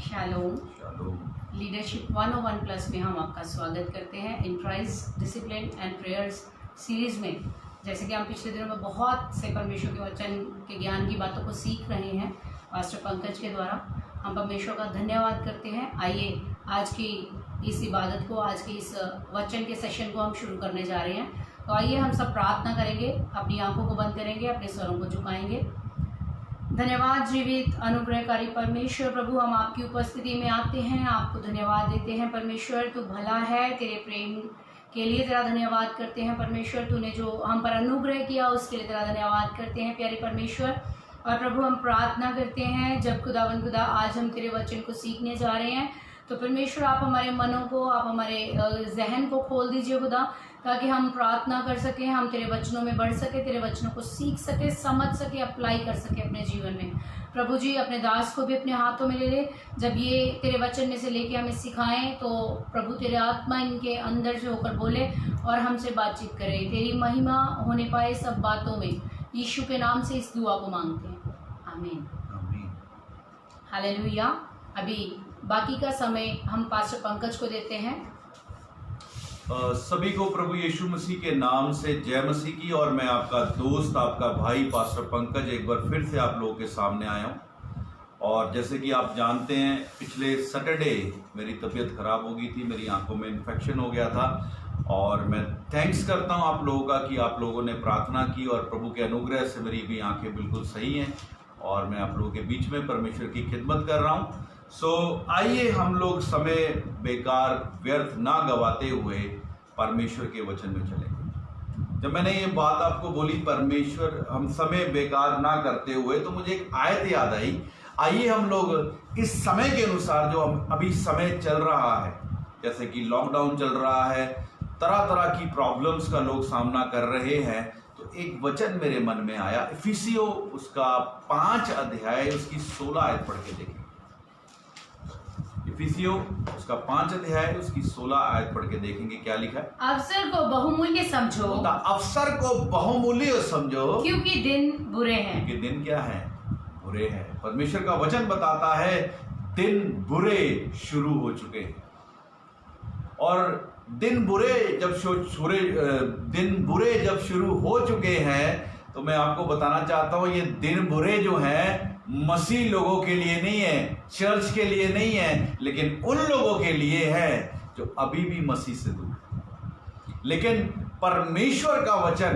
Shalom. Shalom. Leadership 101 plus में हम आपका स्वागत करते हैं in Christ discipline and prayers series में। जैसे कि हम पिछले दिनों में बहुत से परमेश्वर के वचन के ज्ञान की बातों को सीख रहे हैं पास्टर पंकज के द्वारा। हम परमेश्वर का धन्यवाद करते हैं। आइए आज की इस इबादत को, आज की इस वचन के सेशन को हम शुरू करने जा रहे हैं। तो आइए हम सब प्रार्थना करेंगे, अपनी आंखों को बंद करेंगे, अपने स्वरों को झुकाएंगे। धन्यवाद जीवित अनुग्रहकारी परमेश्वर प्रभु, हम आपकी उपस्थिति में आते हैं, आपको धन्यवाद देते हैं। परमेश्वर तू भला है, तेरे प्रेम के लिए तेरा धन्यवाद करते हैं। परमेश्वर तूने जो हम पर अनुग्रह किया उसके लिए तेरा धन्यवाद करते हैं प्यारे परमेश्वर। और प्रभु हम प्रार्थना करते हैं जब खुदा आज हम तेरे वचन को सीखने जा रहे हैं तो परमेश्वर आप हमारे मनों को, आप हमारे जहन को खोल दीजिए खुदा, ताकि हम प्रार्थना कर सकें, हम तेरे वचनों में बढ़ सके, तेरे वचनों को सीख सके, समझ सके, अप्लाई कर सके अपने जीवन में। प्रभु जी अपने दास को भी अपने हाथों में ले ले। जब ये तेरे वचन में से लेके हमें सिखाएं तो प्रभु तेरे आत्मा इनके अंदर से होकर बोले और हमसे बातचीत करे। तेरी महिमा होने पाए सब बातों में। यीशु के नाम से इस दुआ को मांगते हैं, आमीन आमीन। हालेलुया। अभी बाकी का समय हम पास्टर पंकज को देते हैं। सभी को प्रभु यीशु मसीह के नाम से जय मसीह की। और मैं आपका दोस्त, आपका भाई पास्टर पंकज एक बार फिर से आप लोगों के सामने आया हूँ। और जैसे कि आप जानते हैं, पिछले सैटरडे मेरी तबीयत खराब हो गई थी, मेरी आंखों में इन्फेक्शन हो गया था। और मैं थैंक्स करता हूँ आप लोगों का कि आप लोगों ने प्रार्थना की और प्रभु के अनुग्रह से मेरी भी आंखें बिल्कुल सही हैं और मैं आप लोगों के बीच में परमेश्वर की खिदमत कर रहा हूँ। आइए हम लोग समय बेकार व्यर्थ ना गवाते हुए परमेश्वर के वचन में चलेंगे। जब मैंने ये बात आपको बोली परमेश्वर हम समय बेकार ना करते हुए, तो मुझे एक आयत याद आई। आइए हम लोग इस समय के अनुसार, जो हम अभी समय चल रहा है, जैसे कि लॉकडाउन चल रहा है, तरह तरह की प्रॉब्लम्स का लोग सामना कर रहे हैं, तो एक वचन मेरे मन में आया। इफिसियों उसका 5 अध्याय उसकी 16 आयत पढ़ के देखिए। इफिसियों उसका 5 अध्याय उसकी 16 आयत पढ़ के देखेंगे क्या लिखा है। अवसर को बहुमूल्य समझो, अवसर को बहुमूल्य समझो, क्योंकि दिन बुरे हैं। क्योंकि दिन क्या है? बुरे हैं। परमेश्वर का वचन बताता है दिन बुरे शुरू हो चुके हैं। और दिन बुरे जब शुरू हो चुके हैं, तो मैं आपको बताना चाहता हूं, ये दिन बुरे जो हैं मसीह लोगों के लिए नहीं है, चर्च के लिए नहीं है, लेकिन उन लोगों के लिए है जो अभी भी मसीह से दूर है। लेकिन परमेश्वर का वचन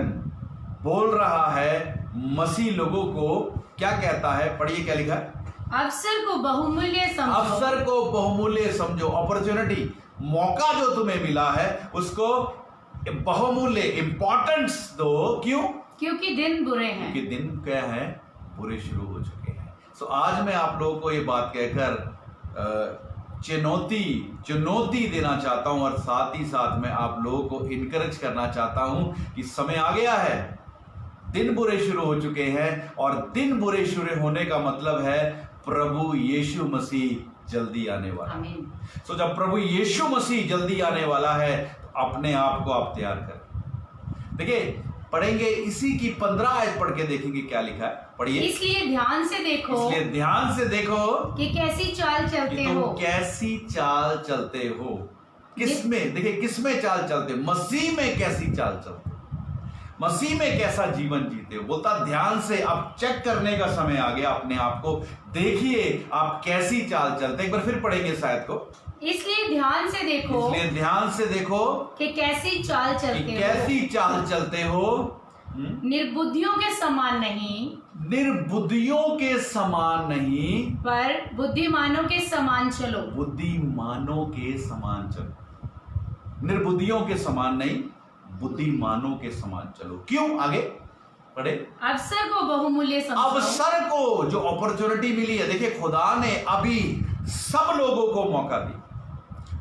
बोल रहा है मसीह लोगों को, क्या कहता है? पढ़िए क्या लिखा है। अवसर को बहुमूल्य समझो, अवसर को बहुमूल्य समझो। अपॉर्चुनिटी, मौका जो तुम्हें मिला है उसको बहुमूल्य, इंपॉर्टेंस दो। क्यों? क्योंकि दिन बुरे हैं। क्योंकि दिन क्या है? बुरे शुरू हो चुके हैं। आज मैं आप लोगों को ये बात कहकर चुनौती देना चाहता हूं, और साथ ही साथ मैं आप लोगों को इनकरेज करना चाहता हूं कि समय आ गया है, दिन बुरे शुरू हो चुके हैं। और दिन बुरे शुरू होने का मतलब है प्रभु यीशु मसीह जल्दी आने वाला है। जब प्रभु यीशु मसीह जल्दी आने वाला है, तो अपने आप को आप तैयार करें। देखिए, पढ़ेंगे इसी की 15 आयत पढ़ के देखेंगे क्या लिखा है। पढ़िए। इसलिए ध्यान से देखो कि कैसी चाल चलते हो। कैसी चाल चलते हो? किसमें? देखिए, किसमें चाल चलते हो? मसीह में कैसी चाल चलते हो? मसीह में कैसा जीवन जीते हो? बोलता ध्यान से। अब चेक करने का समय आ गया। अपने आप को देखिए आप कैसी चाल चलते। एक बार फिर पढ़ेंगे शायद को। इसलिए ध्यान से देखो कि कैसी चाल चलते हो। निर्बुद्धियों के समान नहीं, पर बुद्धिमानों के समान चलो। निर्बुद्धियों के समान नहीं, बुद्धिमानों के समान चलो। क्यों? आगे पढ़े। अवसर को बहुमूल्य समझो। अवसर को, जो अपॉर्चुनिटी मिली है, देखिए खुदा ने अभी सब लोगों को मौका दिया।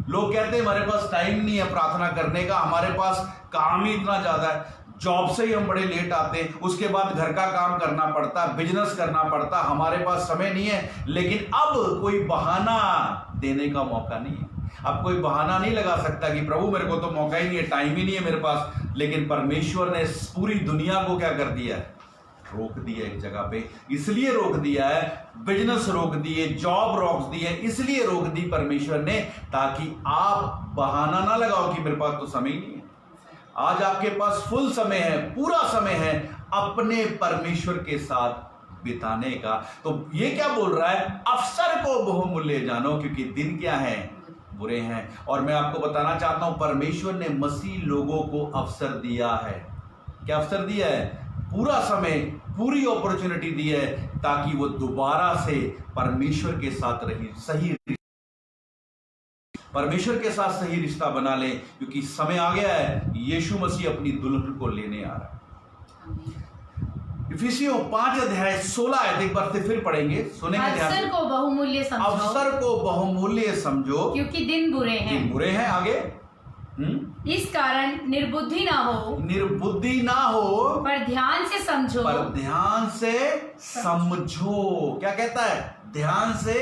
लोग कहते हैं हमारे पास टाइम नहीं है प्रार्थना करने का, हमारे पास काम ही इतना ज्यादा है, जॉब से ही हम बड़े लेट आते हैं, उसके बाद घर का काम करना पड़ता, बिजनेस करना पड़ता, हमारे पास समय नहीं है। लेकिन अब कोई बहाना देने का मौका नहीं है। अब कोई बहाना नहीं लगा सकता कि प्रभु मेरे को तो मौका ही नहीं है, टाइम ही नहीं है मेरे पास। लेकिन परमेश्वर ने पूरी दुनिया को क्या कर दिया है? रोक दिया एक जगह पे। इसलिए रोक दिया है, बिजनेस रोक दिए, जॉब रोक दी है, इसलिए रोक दी परमेश्वर ने, ताकि आप बहाना ना लगाओ कि मेरे पास तो समय ही नहीं है। आज आपके पास फुल समय है, पूरा समय है अपने परमेश्वर के साथ बिताने का। तो ये क्या बोल रहा है, अवसर को बहुमूल्य जानो, क्योंकि दिन क्या है, बुरे हैं। और मैं आपको बताना चाहता हूं, परमेश्वर ने मसीह लोगों को अवसर दिया है। क्या अवसर दिया है? पूरा समय, पूरी अपॉर्चुनिटी दी है, ताकि वो दोबारा से परमेश्वर के साथ परमेश्वर के साथ सही रिश्ता बना ले, क्योंकि समय आ गया है, यीशु मसीह अपनी दुल्हन को लेने आ रहा है। इफिसियों 5 अध्याय 16 आयत एक बार से फिर पढ़ेंगे, सुनेंगे ध्यान से। अवसर को बहुमूल्य समझो, अवसर को बहुमूल्य समझो, क्योंकि दिन बुरे हैं। दिन बुरे हैं। आगे, इस कारण निर्बुद्धि ना हो, निर्बुद्धि ना हो, पर ध्यान से समझो, पर ध्यान से समझो। क्या कहता है? ध्यान से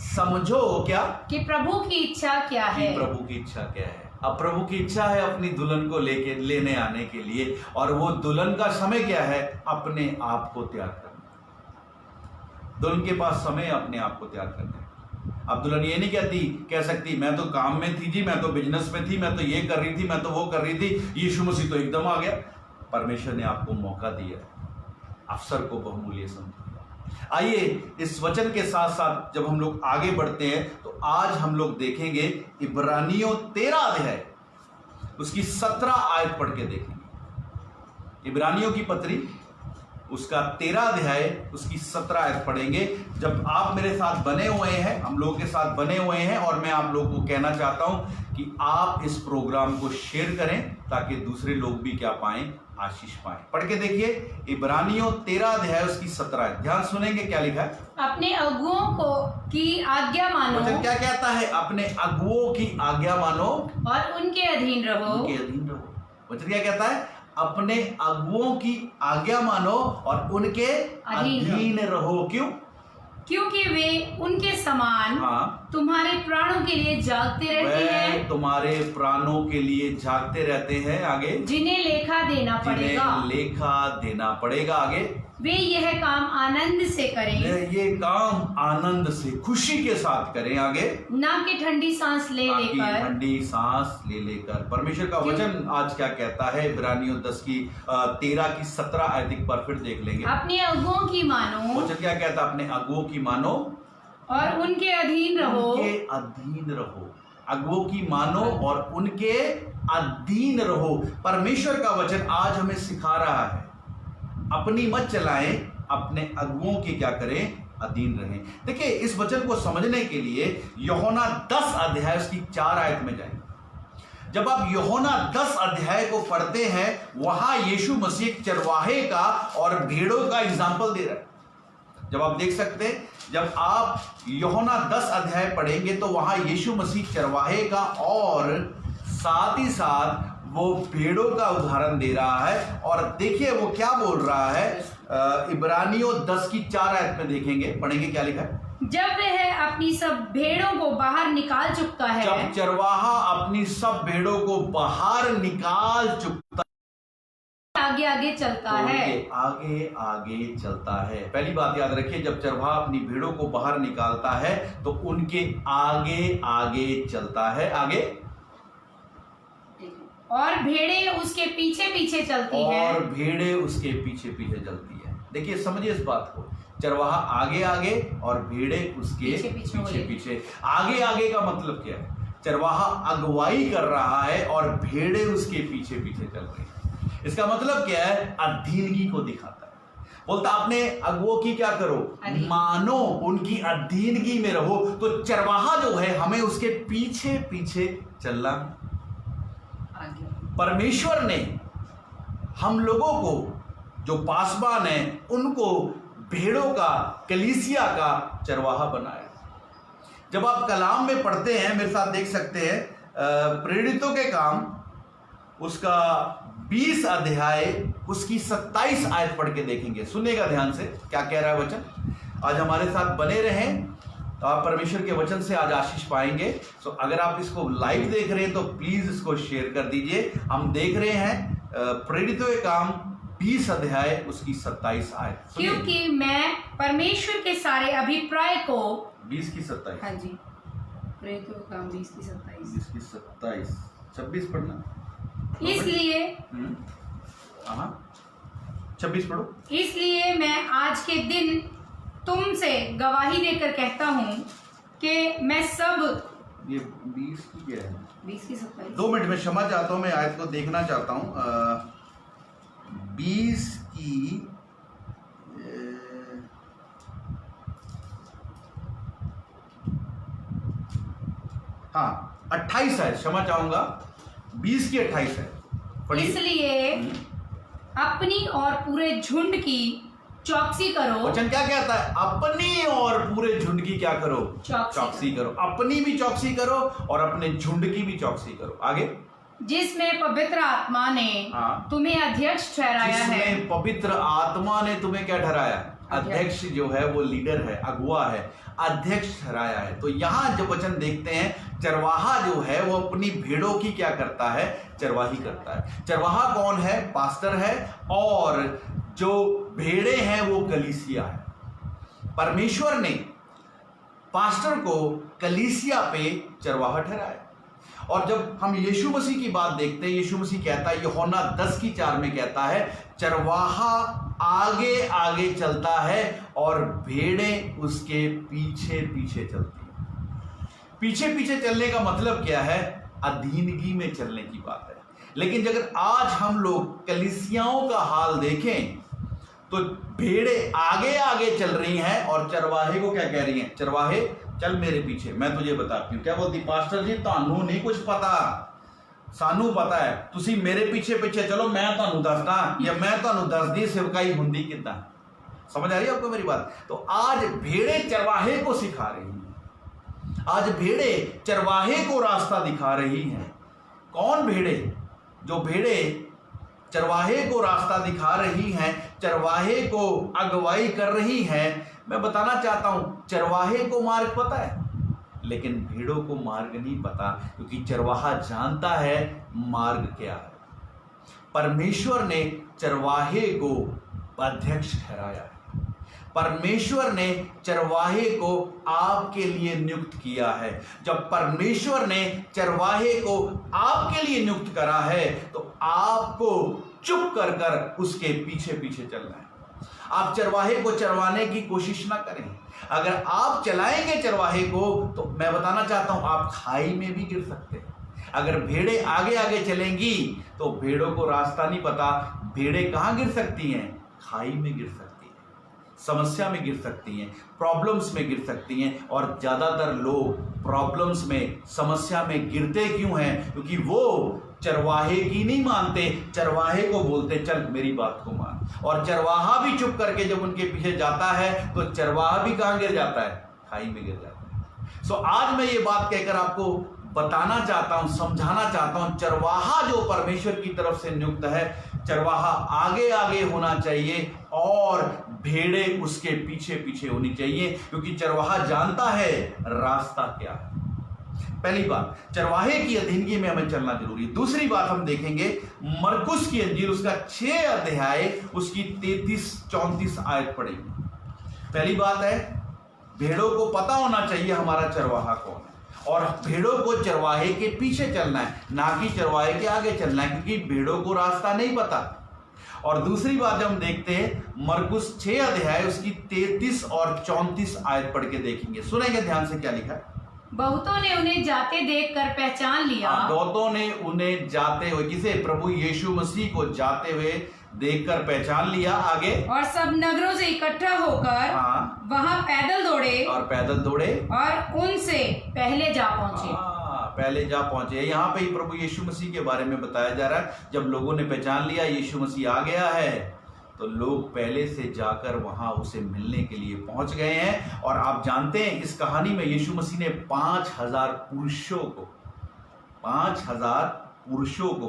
समझो क्या? कि प्रभु की इच्छा क्या है। प्रभु की इच्छा क्या है? अब प्रभु की इच्छा है अपनी दुल्हन को लेने आने के लिए, और वो दुल्हन का समय क्या है? अपने आप को तैयार करना। दुल्हन के पास समय अपने आप को तैयार करना। अब दुल्हन ये नहीं कह सकती मैं तो काम में थी जी, मैं तो बिजनेस में थी, मैं तो ये कर रही थी, मैं तो वो कर रही थी, यीशु मसीह तो एकदम आ गया। परमेश्वर ने आपको मौका दिया, अवसर को बहुमूल्य समझो। आइए इस वचन के साथ साथ जब हम लोग आगे बढ़ते हैं, तो आज हम लोग देखेंगे इब्रानियों 13 अध्याय उसकी 17 आयत पढ़ के देखेंगे। इब्रानियों की पत्री उसका 13 अध्याय उसकी 17 आयत पढ़ेंगे। जब आप मेरे साथ बने हुए हैं, हम लोगों के साथ बने हुए हैं, और मैं आप लोगों को कहना चाहता हूं कि आप इस प्रोग्राम को शेयर करें, ताकि दूसरे लोग भी क्या पाएं? आशीष पाएं। पढ़ के देखिए इब्रानियों 13 अध्याय उसकी 17 आयत। ध्यान सुनेंगे क्या लिखा है। अपने अगुओं को की आज्ञा मानो। वचन क्या कहता है? अपने अगुओं की आज्ञा मानो और उनके अधीन रहो। उनके अधीन रहो। वचन क्या कहता है? अपने अगुओं की आज्ञा मानो और उनके अधीन रहो। क्यों? क्योंकि वे उनके समान तुम्हारे प्राणों के लिए जागते रहते हैं। तुम्हारे प्राणों के लिए जागते रहते हैं। आगे, जिन्हें लेखा देना पड़ेगा। लेखा देना पड़ेगा। आगे, वे यह काम आनंद से करें। ये काम आनंद से, खुशी के साथ करें। आगे, ना कि ठंडी सांस ले लेकर। ठंडी सांस ले लेकर। परमेश्वर का वचन आज क्या कहता है? इब्रानियों 10 की 13 की 17 आयत एक बार फिर देख लेंगे। अपने अगुओं की मानो। वचन क्या कहता है? अपने अगुओं की मानो और उनके अधीन रहो। उनके अधीन रहो। अगुओं की मानो और उनके अधीन रहो। परमेश्वर का वचन आज हमें सिखा रहा है, अपनी मत चलाएं, अपने अगुओं के क्या करें? अधीन रहें। देखिए इस वचन को समझने के लिए यूहन्ना 10 अध्याय उसकी 4 आयत में जाएं। जब आप यूहन्ना 10 अध्याय को पढ़ते हैं, वहां यीशु मसीह चरवाहे का और भेड़ों का एग्जाम्पल दे रहा है। जब आप देख सकते हैं, जब आप यूहन्ना 10 अध्याय पढ़ेंगे तो वहां यीशु मसीह चरवाहे का और साथ ही साथ वो भेड़ों का उदाहरण दे रहा है। और देखिए वो क्या बोल रहा है, इब्रानियों 10 की 4 आयत में देखेंगे, पढ़ेंगे क्या लिखा है। जब वह अपनी सब भेड़ों को बाहर निकाल चुकता है। जब चरवाहा अपनी सब भेड़ों को बाहर निकाल चुकता आगे आगे चलता है। आगे आगे चलता है। पहली बात याद रखिए, जब चरवाहा अपनी भेड़ों को बाहर निकालता है तो उनके आगे आगे चलता है। आगे, और भेड़े उसके पीछे पीछे चलती हैं। और भेड़े उसके पीछे पीछे चलती है। देखिए समझिए इस बात को, चरवाहा आगे आगे और भेड़े उसके पीछे पीछे। आगे आगे का मतलब क्या है? चरवाहा अगुवाई कर रहा है और भेड़े उसके पीछे पीछे चल रही है। इसका मतलब क्या है? अधीनगी को दिखाता है। बोलता अपने अगुओं की क्या करो? मानो, उनकी अधीनगी में रहो। तो चरवाहा जो है हमें उसके पीछे पीछे चलना। परमेश्वर ने हम लोगों को जो पासवान है उनको भेड़ों का, कलीसिया का चरवाहा बनाया। जब आप कलाम में पढ़ते हैं, मेरे साथ देख सकते हैं, प्रेरितों के काम उसका 20 अध्याय उसकी 27 आयत पढ़ के देखेंगे। सुनिएगा ध्यान से क्या कह रहा है वचन। आज हमारे साथ बने रहें तो आप परमेश्वर के वचन से आज आशीष पाएंगे। सो अगर आप इसको लाइव देख रहे हैं तो प्लीज इसको शेयर कर दीजिए। हम देख रहे हैं प्रेरितों के काम 20 अध्याय उसकी 27 आयत। क्योंकि मैं परमेश्वर के सारे अभिप्राय को 20 की 27। हाँ जी, प्रेरित का काम 20 की 27। 20 की 27, 26 पढ़ना। इसलिए 26 पढ़ो। इसलिए मैं आज के दिन तुमसे गवाही देकर कहता हूँ कि मैं सब ये 20 की क्या है? 20 की 27। 2 मिनट में क्षमा चाहता हूँ, मैं आयत को देखना चाहता हूँ। 20 की हाँ 28 है, क्षमा चाहूंगा, 20 की 28 है। पढ़िए। इसलिए अपनी और पूरे झुंड की चौकसी करो। वचन क्या कहता है? अपनी और पूरे झुंड की क्या करो? चौकसी करो। अपनी भी चौकसी करो और अपने झुंड की भी चौकसी करो। आगे, जिसमें पवित्र आत्मा ने तुम्हें अध्यक्ष ठहराया है। जिसमें पवित्र आत्मा ने तुम्हें क्या ठहराया? अध्यक्ष जो है वो लीडर है, अगुआ है, अध्यक्ष ठहराया है। तो यहाँ जब वचन देखते हैं, चरवाहा जो है वो अपनी भेड़ों की क्या करता है? चरवाही करता है। चरवाहा कौन है? पास्टर है। और जो भेड़े हैं वो कलीसिया है। परमेश्वर ने पास्टर को कलीसिया पे चरवाहा ठहराया। और जब हम यीशु मसीह की बात देखते हैं, यीशु मसीह कहता है, यूहन्ना 10:4 में कहता है, चरवाहा आगे आगे चलता है और भेड़ें उसके पीछे पीछे चलती हैं। पीछे पीछे चलने का मतलब क्या है? अधीनगी में चलने की बात है। लेकिन अगर आज हम लोग कलीसियाओं का हाल देखें तो भेड़ें आगे आगे चल रही हैं और चरवाहे को क्या कह रही हैं? चरवाहे चल मेरे पीछे, मैं तुझे बताती हूँ। क्या बोलती? पास्टर जी तानू नहीं कुछ पता, सानू पता है, तुसी मेरे पीछे पीछे चलो, मैं तानू दसदा या मैं तानू दस दी सेवकाई हुंदी कितना। समझ आ रही है आपको मेरी बात? तो आज भेड़े चरवाहे को सिखा रही हैं। आज भेड़े चरवाहे को रास्ता दिखा रही हैं। कौन भेड़े? जो भेड़े चरवाहे को रास्ता दिखा रही हैं, चरवाहे को अगुवाई कर रही हैं। मैं बताना चाहता हूं, चरवाहे को मार्ग पता है लेकिन भेड़ों को मार्ग नहीं पता, क्योंकि चरवाहा जानता है मार्ग क्या है। परमेश्वर ने चरवाहे को अध्यक्ष ठहराया है। परमेश्वर ने चरवाहे को आपके लिए नियुक्त किया है। जब परमेश्वर ने चरवाहे को आपके लिए नियुक्त करा है तो आपको चुप कर कर उसके पीछे पीछे चलना है। आप चरवाहे को चरवाने की कोशिश ना करें। अगर आप चलाएंगे चरवाहे को तो मैं बताना चाहता हूं, आप खाई में भी गिर सकते हैं। अगर भेड़ें आगे आगे चलेंगी तो भेड़ों को रास्ता नहीं पता, भेड़ें कहां गिर सकती हैं? खाई में गिर सकती हैं, समस्या में गिर सकती हैं, प्रॉब्लम्स में गिर सकती हैं। और ज्यादातर लोग प्रॉब्लम्स में, समस्या में गिरते क्यों हैं? क्योंकि वो चरवाहे की नहीं मानते, चरवाहे को बोलते चल मेरी बात को मान। और चरवाहा भी चुप करके जब उनके पीछे जाता है तो चरवाहा भी कहां गिर जाता है? खाई में गिर जाता है। सो आज मैं ये बात कहकर आपको बताना चाहता हूं, समझाना चाहता हूं, चरवाहा जो परमेश्वर की तरफ से नियुक्त है, चरवाहा आगे आगे होना चाहिए और भेड़ें उसके पीछे पीछे होनी चाहिए, क्योंकि चरवाहा जानता है रास्ता क्या है। पहली बात, चरवाहे की अधीनगी में हमें चलना जरूरी है। दूसरी बात हम देखेंगे मरकुस की इंजील उसका 6 अध्याय उसकी 33-34 आयत पढ़ेंगे। पहली बात है, भेड़ों को पता होना चाहिए हमारा चरवाहा कौन है और भेड़ों को चरवाहे के पीछे चलना है, ना कि चरवाहे के आगे चलना है, क्योंकि भेड़ों को रास्ता नहीं पता। और दूसरी बात जब हम देखते हैं मरकुस 6 अध्याय उसकी 33 और 34 आयत पढ़ के देखेंगे। सुनेंगे ध्यान से क्या लिखा है। बहुतों ने उन्हें जाते देखकर पहचान लिया। बहुतों ने उन्हें जाते हुए, किसे? प्रभु यीशु मसीह को जाते हुए देखकर पहचान लिया। आगे, और सब नगरों से इकट्ठा होकर वहां पैदल दौड़े और उनसे पहले जा पहुंचे। पहले जा पहुंचे। यहाँ पे ही प्रभु यीशु मसीह के बारे में बताया जा रहा है। जब लोगों ने पहचान लिया यीशु मसीह आ गया है तो लोग पहले से जाकर वहां उसे मिलने के लिए पहुंच गए हैं। और आप जानते हैं इस कहानी में यीशु मसीह ने 5000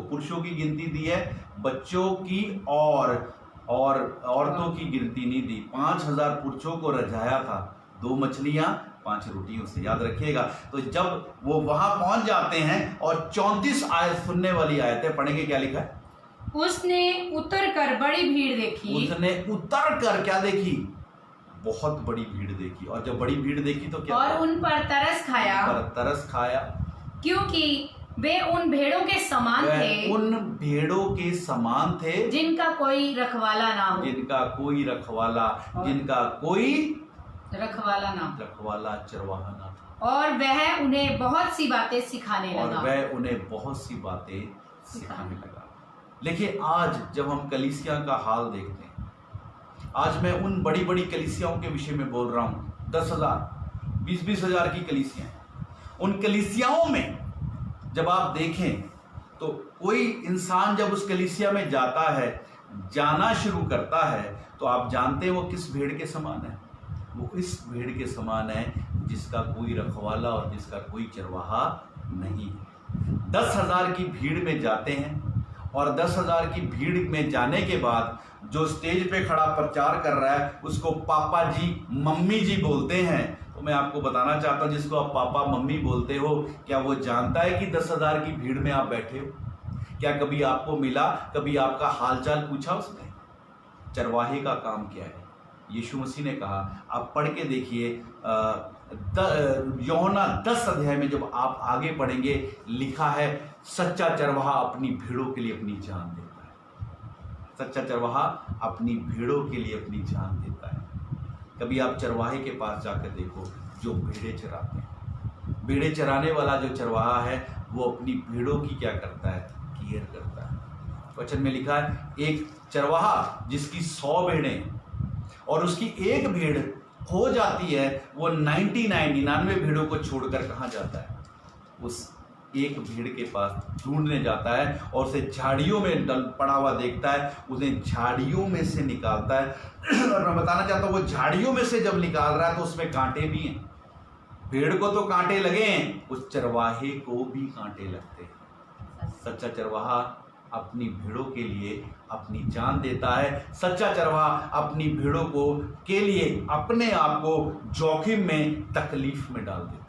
पुरुषों की गिनती दी है, बच्चों की और औरतों की गिनती नहीं दी। 5000 पुरुषों को रजाया था, 2 मछलियां 5 रोटियों से, याद रखिएगा। तो जब वो वहां पहुंच जाते हैं और 34 आयत सुनने वाली आयत है, पढ़ेंगे क्या लिखा है। उसने उतर कर बड़ी भीड़ देखी। उसने उतर कर क्या देखी? बहुत बड़ी भीड़ देखी। और जब बड़ी भीड़ देखी तो क्या? और उन पर तरस खाया। उन पर तरस खाया, क्योंकि वे उन भेड़ों के समान थे। उन भेड़ों के समान थे जिनका कोई रखवाला ना हो। जिनका कोई रखवाला, जिनका कोई रखवाला ना हो। रखवाला, चरवाहा ना था। और वह उन्हें बहुत सी बातें सिखाने और लगा। वह उन्हें बहुत सी बातें सिखाने लगा। देखिए, आज जब हम कलीसिया का हाल देखते हैं, आज मैं उन बड़ी बड़ी कलीसियाओं के विषय में बोल रहा हूं। 10,000 20-20 हजार की कलीसियां, उन कलीसियाओं में जब आप देखें तो कोई इंसान जब उस कलीसिया में जाता है, जाना शुरू करता है, तो आप जानते हैं वो किस भेड़ के समान है? वो इस भेड़ के समान है जिसका कोई रखवाला और जिसका कोई चरवाहा नहीं है। 10,000 की भीड़ में जाते हैं, और 10,000 की भीड़ में जाने के बाद जो स्टेज पे खड़ा प्रचार कर रहा है उसको पापा जी, मम्मी जी बोलते हैं। तो मैं आपको बताना चाहता हूं, जिसको आप पापा मम्मी बोलते हो, क्या वो जानता है कि 10,000 की भीड़ में आप बैठे हो? क्या कभी आपको मिला? कभी आपका हालचाल पूछा उसने? चरवाहे का काम क्या है? यीशु मसीह ने कहा, आप पढ़ के देखिए, यूहन्ना 10 अध्याय में जब आप आगे पढ़ेंगे, लिखा है सच्चा चरवाहा अपनी भेड़ों के लिए अपनी जान देता है। सच्चा चरवाहा अपनी भेड़ों के लिए अपनी जान देता है। कभी आप चरवाहे के पास जाकर देखो जो भेड़े चराते हैं। भेड़े चराने वाला जो चरवाहा है वो अपनी भेड़ों की क्या करता है? केयर करता है। वचन में लिखा है, एक चरवाहा जिसकी 100 भेड़ें और उसकी एक भेड़ हो जाती है, वो 99 भेड़ों को छोड़कर कहाँ जाता है? उस एक भेड़ के पास ढूंढने जाता है और उसे झाड़ियों में पड़ा हुआ देखता है, उसे झाड़ियों में से निकालता है। और मैं बताना चाहता हूँ, वो झाड़ियों में से जब निकाल रहा है तो उसमें कांटे भी हैं। भेड़ को तो कांटे लगे हैं, उस चरवाहे को भी कांटे लगते हैं। सच्चा चरवाहा अपनी भेड़ों के लिए अपनी जान देता है। सच्चा चरवाहा अपनी भेड़ों को के लिए अपने आप को जोखिम में, तकलीफ में डाल देता है।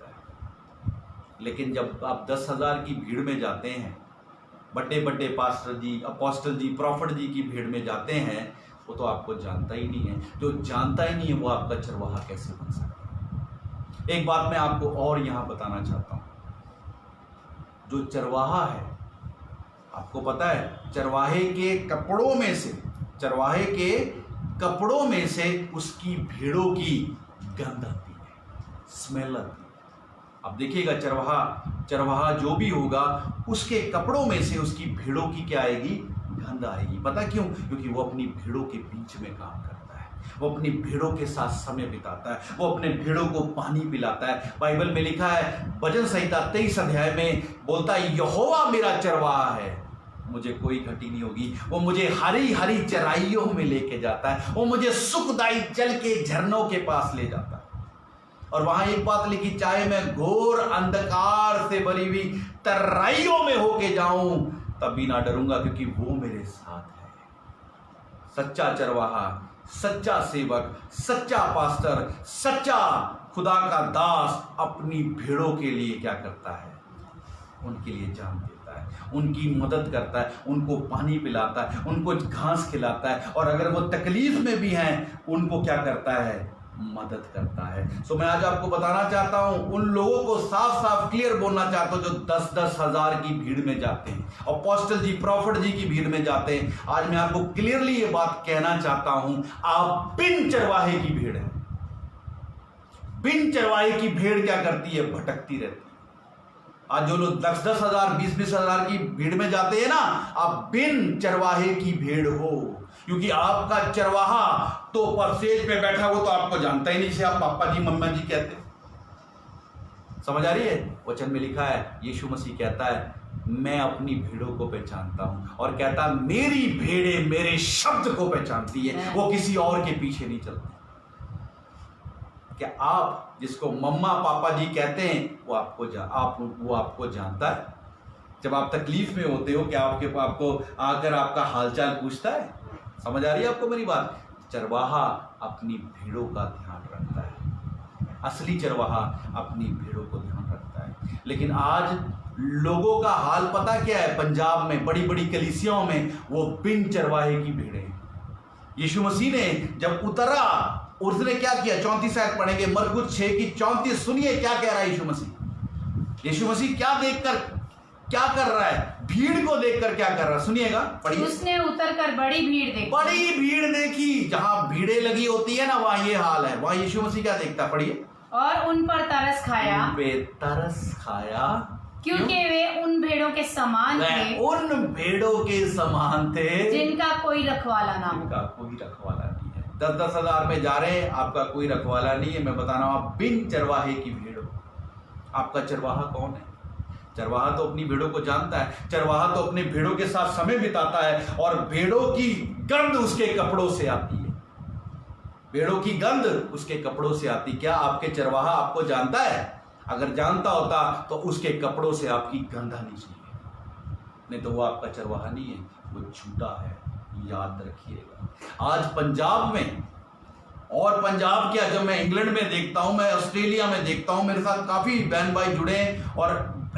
लेकिन जब आप 10,000 की भीड़ में जाते हैं, बड़े बड़े पास्टर जी, अपोस्टल जी, प्रॉफिट जी की भीड़ में जाते हैं, वो तो आपको जानता ही नहीं है। जो जानता ही नहीं है वो आपका चरवाहा कैसे बन सकता है? एक बात मैं आपको और यहां बताना चाहता हूं, जो चरवाहा है, आपको पता है चरवाहे के कपड़ों में से, चरवाहे के कपड़ों में से उसकी भेड़ों की गंध आती है, स्मेल आती है। अब देखिएगा, चरवाहा जो भी होगा उसके कपड़ों में से उसकी भेड़ों की क्या आएगी? गंध आएगी। पता क्यों? क्योंकि वो अपनी भेड़ों के बीच में काम करता है, वो अपनी भेड़ों के साथ समय बिताता है, वो अपने भेड़ों को पानी पिलाता है। बाइबल में लिखा है, भजन संहिता 23 अध्याय में बोलता है, यहोवा मेरा चरवाहा है, मुझे कोई घटी नहीं होगी। वो मुझे हरी हरी चराइयों में लेके जाता है, वो मुझे सुखदाई जल के झरनों के पास ले जाता है। और वहां एक बात लिखी, चाहे मैं घोर अंधकार से भरी हुई तराइयों में होके जाऊं तब भी ना डरूंगा, क्योंकि वो मेरे साथ है। सच्चा चरवाहा, सच्चा सेवक, सच्चा पास्टर, सच्चा खुदा का दास अपनी भेड़ों के लिए क्या करता है? उनके लिए जान देता है, उनकी मदद करता है, उनको पानी पिलाता है, उनको घास खिलाता है, और अगर वो तकलीफ में भी हैं उनको क्या करता है? मदद करता है। सो मैं आज आपको बताना चाहता हूं, उन लोगों को साफ साफ क्लियर बोलना चाहता हूं जो 10-10 हजार की भीड़ में जाते हैं, अपोस्टल जी, प्रॉफिट जी की भीड़ में जाते हैं। आज मैं आपको क्लियरली ये बात कहना चाहता हूं, आप बिन चरवाहे की भीड़ है। बिन चरवाहे की भेड़ क्या करती है? भटकती रहती है। आज जो लोग 10-10 हजार, 20-20 हजार की भीड़ में जाते हैं ना, आप बिन चरवाहे की भेड़ हो, क्योंकि आपका चरवाहा तो ऊपर स्टेज पे बैठा हो तो आपको जानता ही नहीं, जिसे आप पापा जी, मम्मा जी कहते हैं। समझ आ रही है? वचन में लिखा है, यीशु मसीह कहता है, मैं अपनी भेड़ों को पहचानता हूं, और कहता मेरी भेड़े मेरे शब्द को पहचानती है, वो किसी और के पीछे नहीं चलती। क्या आप जिसको मम्मा पापा जी कहते हैं वो आपको जानता है? जब आप तकलीफ में होते हो क्या आपको आकर आपका हालचाल पूछता है? समझ आ रही है आपको मेरी बात? चरवाहा अपनी भेड़ों का ध्यान रखता है। असली चरवाहा अपनी भेड़ों को ध्यान रखता है। लेकिन आज लोगों का हाल पता क्या है? पंजाब में बड़ी बड़ी कलीसियाओं में वो बिन चरवाहे की भेड़ें हैं। यीशु मसीह ने जब उतरा, उसने क्या किया? 34 आयत पढ़ेंगे, मरकुस 6 की 34। सुनिए क्या कह रहा है यीशु मसीह। यीशु मसीह क्या देखकर क्या कर रहा है? भीड़ को देखकर क्या कर रहा है? सुनिएगा, पढ़िए। उसने उतरकर बड़ी भीड़ देखी। बड़ी भीड़ देखी। जहां भीड़ें लगी होती है ना, वहां ये हाल है। वहां यीशु मसीह क्या देखता है? पढ़िए। और उन पर तरस खाया, उन पे तरस खाया, क्योंकि वे उन भेड़ों के समान थे, उन भेड़ों के समान थे जिनका कोई रखवाला ना हो। जिनका कोई रखवाला नहीं है। 10-10 हजार में जा रहे हैं, आपका कोई रखवाला नहीं है। मैं बता रहा हूं, आप बिन चरवाहे की भेड़ हो। आपका चरवाहा कौन है? चरवाहा तो अपनी भेड़ों को जानता है। चरवाहा तो अपनी भेड़ों के साथ समय बिताता है, और भेड़ों की गंध उसके कपड़ों से आती है। भेड़ों की गंध उसके कपड़ों से आती। क्या आपके चरवाहा आपको जानता है? अगर जानता होता तो उसके कपड़ों से आपकी गंध आनी चाहिए, नहीं तो वो आपका चरवाहा नहीं है, वो झूठा है। याद रखिएगा। आज पंजाब में, और पंजाब क्या, जब मैं इंग्लैंड में देखता हूं, मैं ऑस्ट्रेलिया में देखता हूं, मेरे साथ काफी बहन भाई जुड़े हैं, और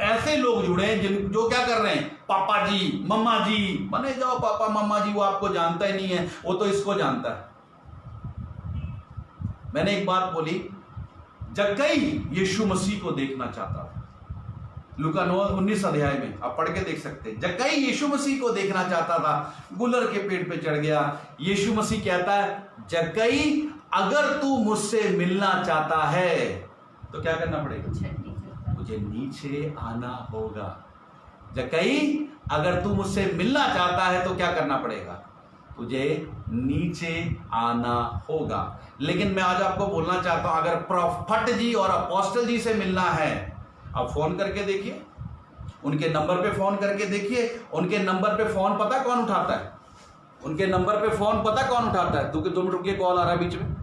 ऐसे लोग जुड़े हैं जो क्या कर रहे हैं? पापा जी, मम्मा जी, बने जाओ पापा मम्मा जी। वो आपको जानता ही नहीं है, वो तो इसको जानता है। मैंने एक बात बोली, जक्कई यीशु मसीह को देखना चाहता था। लूका 19 अध्याय में आप पढ़ के देख सकते हैं। जक्कई यीशु मसीह को देखना चाहता था, गुलर के पेड़ पे चढ़ गया। यीशु मसीह कहता है, जक्कई अगर तू मुझसे मिलना चाहता है तो क्या करना पड़ेगा? मुझे नीचे आना होगा। जक्कई अगर तू मुझसे मिलना चाहता है तो क्या करना पड़ेगा? तुझे नीचे आना होगा। लेकिन मैं आज आपको बोलना चाहता हूं, अगर प्रॉफट जी और अपोस्टल जी से मिलना है, आप फोन करके देखिए, उनके नंबर पे फोन करके देखिए। उनके नंबर पे फोन पता कौन उठाता है? उनके नंबर पे फोन पता कौन उठाता है? 2 मिनट रुकिए, कॉल आ रहा है बीच में।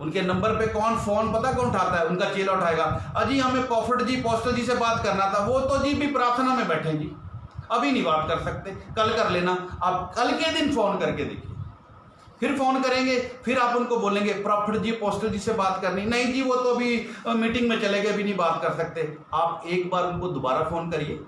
उनके नंबर पे कौन फोन पता कौन उठाता है? उनका चेला उठाएगा। अजी हमें प्रॉफट जी अपोस्टल जी से बात करना था। वो तो जी भी प्रार्थना में बैठे जी, अभी नहीं बात कर सकते, कल कर लेना। आप कल के दिन फोन करके देखिए, फिर फोन करेंगे, फिर आप उनको बोलेंगे प्रॉफट जी अपोस्टल जी से बात करनी। नहीं जी, वो तो अभी मीटिंग में चले गए, अभी नहीं बात कर सकते। आप एक बार उनको दोबारा फोन करिए,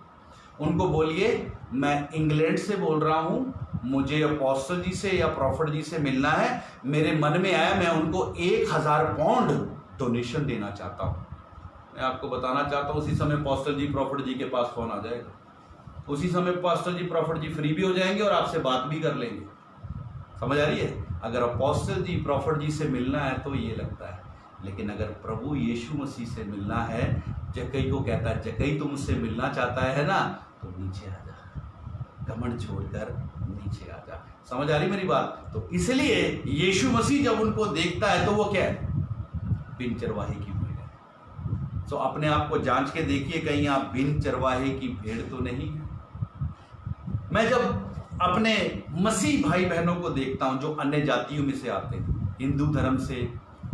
उनको बोलिए मैं इंग्लैंड से बोल रहा हूं, मुझे अपोस्टल जी से या प्रॉफट जी से मिलना है। मेरे मन में आया, मैं उनको 1000 पाउंड डोनेशन देना चाहता हूं। मैं आपको बताना चाहता हूं, उसी समय अपोस्टल जी प्रॉफट जी के पास फोन आ जाएगा। उसी समय अपोस्टल जी प्रॉफट जी फ्री भी हो जाएंगे और आपसे बात भी कर लेंगे। समझ आ रही है? अगर अपोस्टल जी प्रॉफट जी से मिलना है तो ये लगता है, लेकिन अगर प्रभु यीशु मसीह से मिलना है, जक्कई को कहता है, जक्कई तुम मुझसे मिलना चाहता है ना, तो नीचे आ जा, घमंड छोड़कर नीचे आ जा। समझ आ रही मेरी बात? तो इसलिए यीशु मसीह जब उनको देखता है तो वो क्या है? बिन चरवाहे की भेड़ है। तो अपने आप को जांच के देखिए, कहीं आप बिन चरवाहे की भेड़ तो नहीं है। मैं जब अपने मसीह भाई बहनों को देखता हूं जो अन्य जातियों में से आते हैं, हिंदू धर्म से,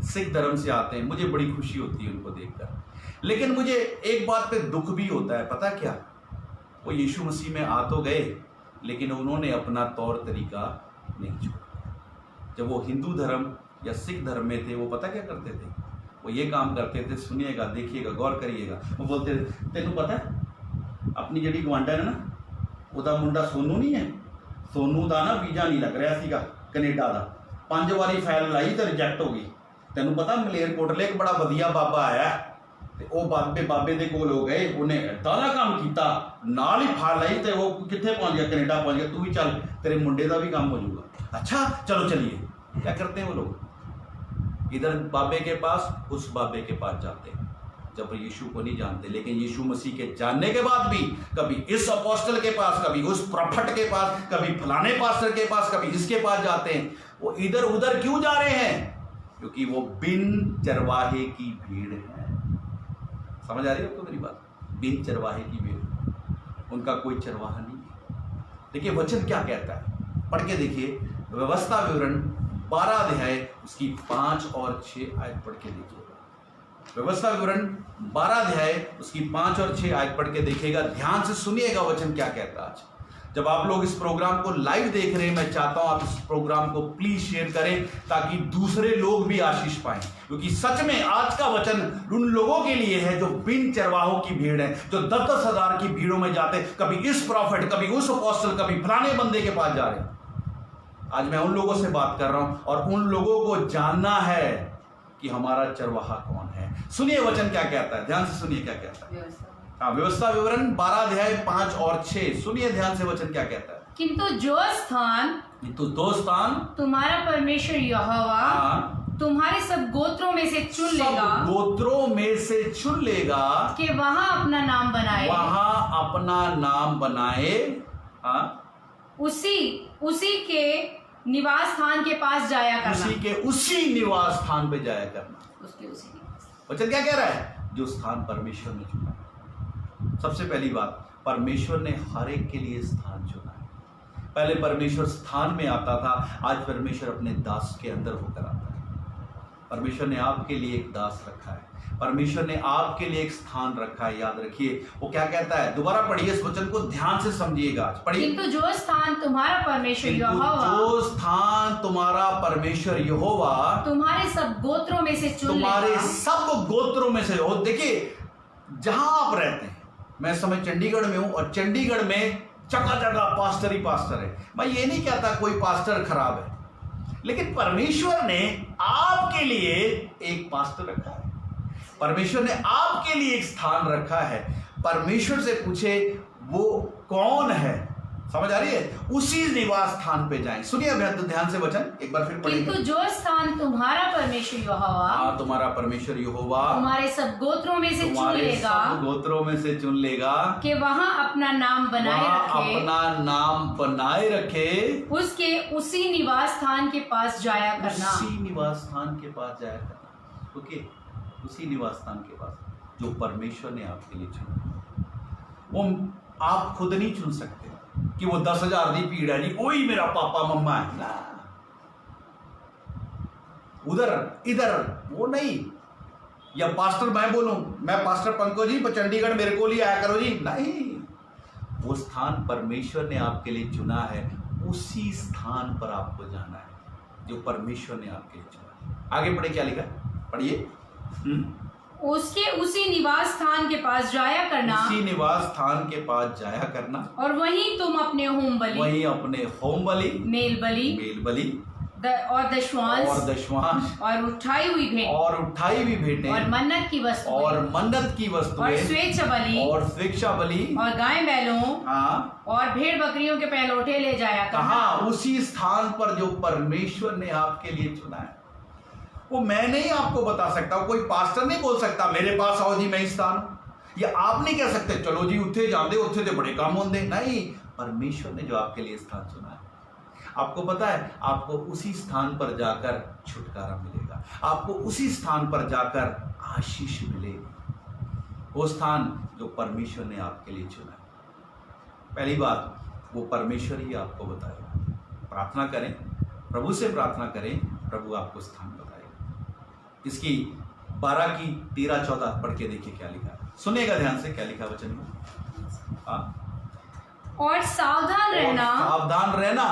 सिख धर्म से आते हैं, मुझे बड़ी खुशी होती है उनको देखकर। लेकिन मुझे एक बात पे दुख भी होता है, पता क्या? वो यीशु मसीह में आ तो गए, लेकिन उन्होंने अपना तौर तरीका नहीं छोड़ा। जब वो हिंदू धर्म या सिख धर्म में थे, वो पता क्या करते थे? वो ये काम करते थे, सुनिएगा, देखिएगा, गौर करिएगा। वो बोलते थे, तेनू पता है अपनी जड़ी गवांडा है ना, ਉਹਦਾ ਮੁੰਡਾ ਸੋਨੂ नहीं है, सोनू का ना वीजा नहीं लग रहा ਸੀਗਾ कनेडा का, 5 ਵਾਰੀ फाइल लाई तो रिजेक्ट हो गई। ਤੈਨੂੰ पता ਮਲੇਰਕੋਟਲੇ एक बड़ा ਵਧੀਆ बाबा आया, ਤੇ ਉਹ ਬਾਬੇ ਦੇ ਕੋਲ ਹੋ ਗਏ, ਉਹਨੇ ਏਦਾਂ ਦਾ ਕੰਮ ਕੀਤਾ, ਨਾਲ ਹੀ ਫਾइल लाई, ਤੇ ਉਹ ਕਿੱਥੇ ਪਹੁੰਚ ਗਿਆ? कनेडा पहुंच गया। तू भी चल, तेरे मुंडे का भी काम हो जाऊगा। अच्छा चलो चलिए। क्या करते हैं वो लोग? इधर बाबे के पास, उस बाबे के पास जाते हैं, जब यीशु को नहीं जानते। लेकिन यीशु मसीह के जानने के बाद भी कभी इस अपोस्टल के पास, कभी उस प्रॉफट के पास, कभी फलाने पास्टर के पास, कभी इसके पास जाते हैं। वो इधर उधर क्यों जा रहे हैं? क्योंकि वो बिन चरवाहे की भीड़ है। समझ आ रही है आपको मेरी बात? बिन चरवाहे की भीड़, उनका कोई चरवाहा नहीं है। देखिए वचन क्या कहता है, पढ़ के देखिए। व्यवस्था विवरण 12 अध्याय उसकी 5 और 6 आयत पढ़ के देखिए। व्यवस्था विवरण 12 अध्याय उसकी 5 और 6 आयत पढ़ के देखिएगा। ध्यान से सुनिएगा वचन क्या कहता है। आज जब आप लोग इस प्रोग्राम को लाइव देख रहे हैं, मैं चाहता हूं आप इस प्रोग्राम को प्लीज शेयर करें ताकि दूसरे लोग भी आशीष पाएं, क्योंकि सच में आज का वचन उन लोगों के लिए है जो बिन चरवाहों की भीड़ है, जो 10,000 की भीड़ों में जाते, कभी इस प्रॉफिट, कभी उस अपोस्टल, कभी फलाने बंदे के पास जा रहे हैं। आज मैं उन लोगों से बात कर रहा हूं और उन लोगों को जानना है कि हमारा चरवाहा कौन है। सुनिए वचन क्या कहता है, ध्यान से सुनिए क्या कहता है। हाँ, व्यवस्था विवरण 12 अध्याय 5 और 6, सुनिए ध्यान से वचन क्या कहता है। किंतु जो स्थान तुम्हारा परमेश्वर यहोवा तुम्हारे सब गोत्रों में से चुन लेगा, गोत्रों में से चुन लेगा कि वहां अपना नाम बनाए, वहां अपना नाम बनाए, उसी के निवास स्थान के पास जाया करना, उसी निवास स्थान पे जाया करना। उसके उसी निवास। वचन क्या कह रहा है? जो स्थान परमेश्वर ने चुना। सबसे पहली बात, परमेश्वर ने हर एक के लिए स्थान चुना है। पहले परमेश्वर स्थान में आता था, आज परमेश्वर अपने दास के अंदर होकर आता है। परमेश्वर ने आपके लिए एक दास रखा है, परमेश्वर ने आपके लिए एक स्थान रखा है। याद रखिए वो क्या कहता है, दोबारा पढ़िए इस वचन को, ध्यान से समझिएगा। पढ़िए। किंतु जो स्थान तुम्हारा परमेश्वर यहोवा, जो स्थान तुम्हारा परमेश्वर यहोवा तुम्हारे सब गोत्रों में से चुन लेगा, तुम्हारे सब गोत्रों में से हो। देखिए जहां आप रहते हैं, मैं इस समय चंडीगढ़ में हूं और चंडीगढ़ में जगह जगह पास्टर ही पास्टर है। मैं ये नहीं कहता कोई पास्टर खराब है, लेकिन परमेश्वर ने आपके लिए एक पास्टर रखा है, परमेश्वर ने आपके लिए एक स्थान रखा है। परमेश्वर से पूछे वो कौन है, समझ आ रही है? उसी निवास स्थान पे जाएं। सुनिए ध्यान से वचन एक बार फिर पढ़िए। किंतु जो स्थान तुम्हारा परमेश्वर यहोवा, तुम्हारा परमेश्वर यहोवा तुम्हारे सब गोत्रों में से चुन लेगा, सब गोत्रों में से चुन लेगा कि वहां अपना नाम बनाए रखे, अपना नाम बनाए रखे, उसके उसी निवास स्थान के पास जाया करना, उसी निवास स्थान के पास जाया करना। ओके, उसी निवास स्थान के पास जो परमेश्वर ने आपके लिए चुना। वो आप खुद नहीं चुन सकते कि वो 10,000 की भीड़ है जी, वही मेरा पापा मम्मा है ना, उधर इधर वो नहीं। या पास्टर मैं बोलूं, मैं पास्टर पंकज जी चंडीगढ़ मेरे को लिए आया करो जी, नहीं। वो स्थान परमेश्वर ने आपके लिए चुना है, उसी स्थान पर आपको जाना है जो परमेश्वर ने आपके लिए चुना। आगे पढ़े क्या लिखा, पढ़िए। उसके उसी निवास स्थान के पास जाया करना, उसी निवास स्थान के पास जाया करना, और वहीं तुम अपने होम बलि, मेल बलि और दशवांश और उठाई हुई भेंट और मन्नत की वस्तु और स्वेच्छा बलि और गाय बैलों और भेड़ बकरियों के पहलौठे ले जाया करना। कहाँ? उसी स्थान पर जो परमेश्वर ने आपके लिए चुना है। वो मैं नहीं आपको बता सकता, कोई पास्टर नहीं बोल सकता मेरे पास आओ जी मैं स्थान, या आप नहीं कह सकते चलो जी उत्थे जाते उत्थे तो बड़े काम होंगे। नहीं, परमेश्वर ने जो आपके लिए स्थान चुना है, आपको पता है आपको उसी स्थान पर जाकर छुटकारा मिलेगा, आपको उसी स्थान पर जाकर आशीष मिलेगी। वो स्थान जो परमेश्वर ने आपके लिए चुना है। पहली बात, वो परमेश्वर ही आपको बताएगा। प्रार्थना करें, प्रभु से प्रार्थना करें, प्रभु आपको स्थान बताएगा। इसकी 12 की 13-14 पढ़ के देखिए क्या लिखा है, सुनिएगा ध्यान से क्या लिखा वचन में। और सावधान रहना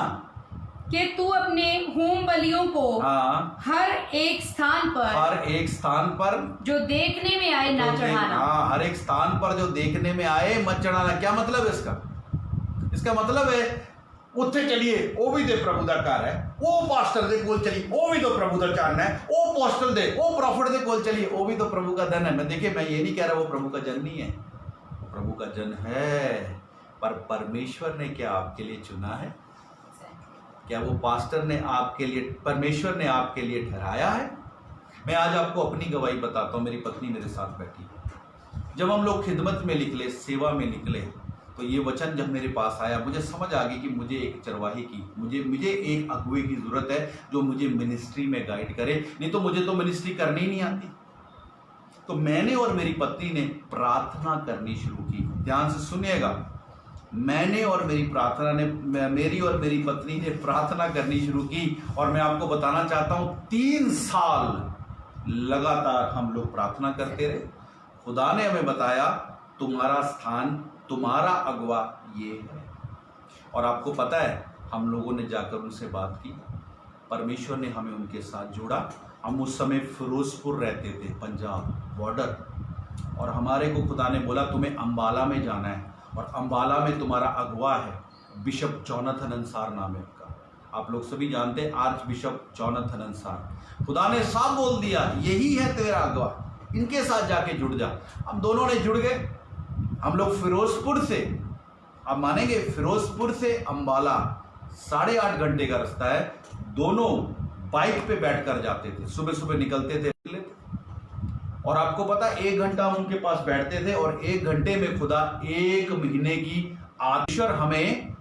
कि तू अपने होम बलियों को हर एक स्थान पर जो देखने में आए ना चढ़ाना। हर एक स्थान पर जो देखने में आए मत चढ़ाना। क्या मतलब है इसका? इसका मतलब है उत्थे चलिए वो भी तो प्रभु का घर है, वो पास्टर दे कोल चलिए वो भी तो प्रभु का चरण है, वो पोस्टल दे वो प्रॉफिट दे कोल चलिए वो भी तो प्रभु का धन है। मैं देखिए मैं ये नहीं कह रहा वो प्रभु का जन नहीं है, वो प्रभु का जन है, पर परमेश्वर ने क्या आपके लिए चुना है? क्या वो पास्टर ने आपके लिए, परमेश्वर ने आपके लिए ठहराया है? मैं आज आपको अपनी गवाही बताता हूँ। मेरी पत्नी मेरे साथ बैठी है। जब हम लोग खिदमत में निकले, सेवा में निकले, तो ये वचन जब मेरे पास आया मुझे समझ आ गई कि मुझे एक चरवाही की, मुझे एक अगुवे की जरूरत है जो मुझे मिनिस्ट्री में गाइड करे, नहीं तो मुझे तो मिनिस्ट्री करनी ही नहीं आती। तो मैंने और मेरी पत्नी ने प्रार्थना करनी शुरू की। ध्यान से सुनिएगा, मैंने और मेरी पत्नी ने प्रार्थना करनी शुरू की, और मैं आपको बताना चाहता हूं 3 साल लगातार हम लोग प्रार्थना करते रहे। खुदा ने हमें बताया तुम्हारा स्थान, तुम्हारा अगवा ये है। और आपको पता है हम लोगों ने जाकर उनसे बात की, परमेश्वर ने हमें उनके साथ जोड़ा। हम उस समय फिरोजपुर रहते थे, पंजाब बॉर्डर, और हमारे को खुदा ने बोला तुम्हें अंबाला में जाना है, और अंबाला में तुम्हारा अगुवा है बिशप जोनाथन अंसार नाम है उनका, आप लोग सभी जानते हैं आर्च बिशप जोनाथन अंसार। खुदा ने साफ बोल दिया यही है तेरा अगुवा, इनके साथ जाके जुड़ जा। हम दोनों ने जुड़ गए। हम लोग फिरोजपुर से, आप मानेंगे फिरोजपुर से अंबाला 8.5 घंटे का रास्ता है। दोनों बाइक पे बैठकर जाते थे, सुबह सुबह निकलते थे। और आपको पता 1 घंटा हम उनके पास बैठते थे, और 1 घंटे में खुदा 1 महीने की आदर हमें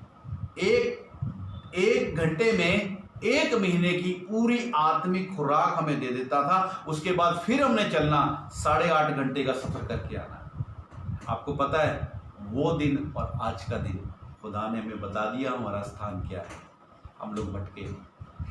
एक घंटे में 1 महीने की पूरी आत्मिक खुराक हमें दे देता था। उसके बाद फिर हमने चलना 8.5 घंटे का सफर करके आना। आपको पता है वो दिन और आज का दिन खुदा ने हमें बता दिया हमारा स्थान क्या है। हम लोग भटके,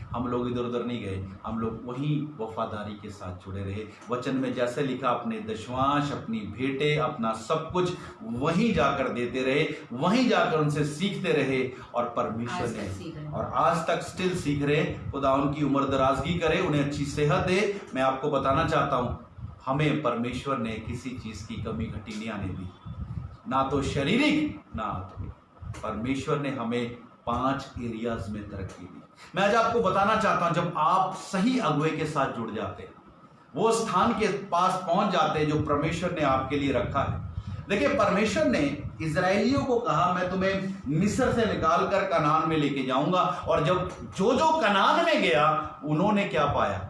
हम लोग इधर उधर नहीं गए, हम लोग वहीं वफादारी के साथ जुड़े रहे। वचन में जैसे लिखा अपने दशवांश, अपनी भेंटें, अपना सब कुछ वहीं जाकर देते रहे, वहीं जाकर उनसे सीखते रहे, और परमेश्वर ने और आज तक स्टिल सीख रहे। खुदा उनकी उम्र दराजगी करे, उन्हें अच्छी सेहत दे। मैं आपको बताना चाहता हूँ हमें परमेश्वर ने किसी चीज की कमी घटी नहीं आने दी, ना तो शारीरिक ना आत्मिक। परमेश्वर ने हमें 5 एरियाज में तरक्की दी। मैं आज आपको बताना चाहता हूं जब आप सही अगुवे के साथ जुड़ जाते हैं, वो स्थान के पास पहुंच जाते हैं जो परमेश्वर ने आपके लिए रखा है। देखिए परमेश्वर ने इजराइलियों को कहा मैं तुम्हें मिस्र से निकाल कर कनान में लेके जाऊंगा, और जब जो कनान में गया उन्होंने क्या पाया,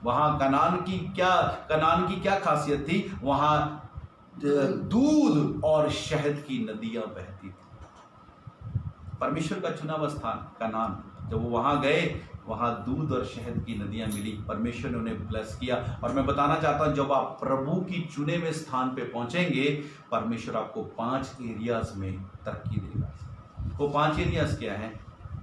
वहां कनान की क्या खासियत थी, वहां दूध और शहद की नदियां बहती थी। परमेश्वर का चुना हुआ स्थान कनान, जब वो वहां गए वहां दूध और शहद की नदियां मिली। परमेश्वर ने उन्हें ब्लेस किया। और मैं बताना चाहता हूं जब आप प्रभु की चुने हुए स्थान पे पहुंचेंगे, परमेश्वर आपको 5 एरियाज में तरक्की देगा। वो 5 एरियाज क्या है?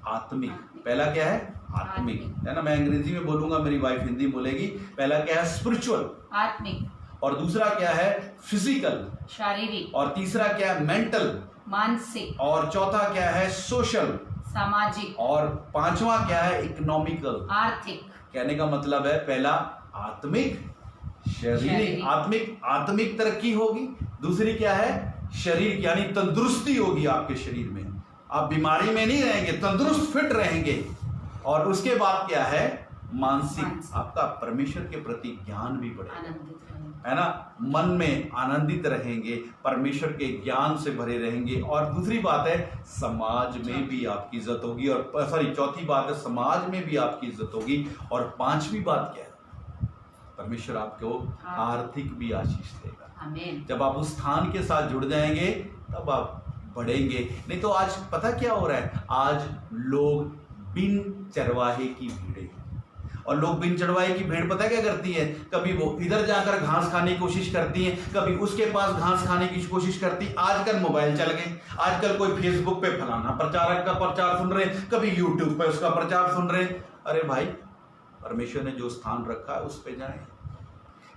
आत्मिक। पहला क्या है? आत्मिक, है ना। मैं अंग्रेजी में बोलूंगा, मेरी वाइफ हिंदी बोलेगी। पहला क्या है? स्पिरिचुअल, आत्मिक। और दूसरा क्या है? फिजिकल, शारीरिक। और तीसरा क्या है? मेंटल, मानसिक। और चौथा क्या है? सोशल, सामाजिक। और 5वां क्या है? इकोनॉमिकल, आर्थिक। कहने का मतलब है पहला आत्मिक, शारीरिक। आत्मिक तरक्की होगी। दूसरी क्या है? शरीर, यानी तंदुरुस्ती होगी आपके शरीर में, आप बीमारी में नहीं रहेंगे, तंदुरुस्त फिट रहेंगे। और उसके बाद क्या है? मानसिक, आपका परमेश्वर के प्रति ज्ञान भी बढ़ेगा, है ना। मन में आनंदित रहेंगे, परमेश्वर के ज्ञान से भरे रहेंगे। और दूसरी बात है समाज में भी आपकी इज्जत होगी। और चौथी बात है समाज में भी आपकी इज्जत होगी। और 5वीं बात क्या है? परमेश्वर आपको आर्थिक भी आशीष देगा। जब आप उस स्थान के साथ जुड़ जाएंगे तब आप बढ़ेंगे। नहीं तो आज पता क्या हो रहा है? आज लोग बिन चरवाहे की भीड़ें, और लोग बिन चढ़वाए की भेड़ पता क्या करती है? कभी वो इधर जाकर घास खाने की कोशिश करती है, कभी उसके पास घास खाने की कोशिश करती। आजकल मोबाइल चल गए, आजकल कोई फेसबुक पे फलाना प्रचारक का प्रचार सुन रहे, कभी यूट्यूब पे उसका प्रचार सुन रहे। अरे भाई, परमेश्वर ने जो स्थान रखा है उस पे जाए।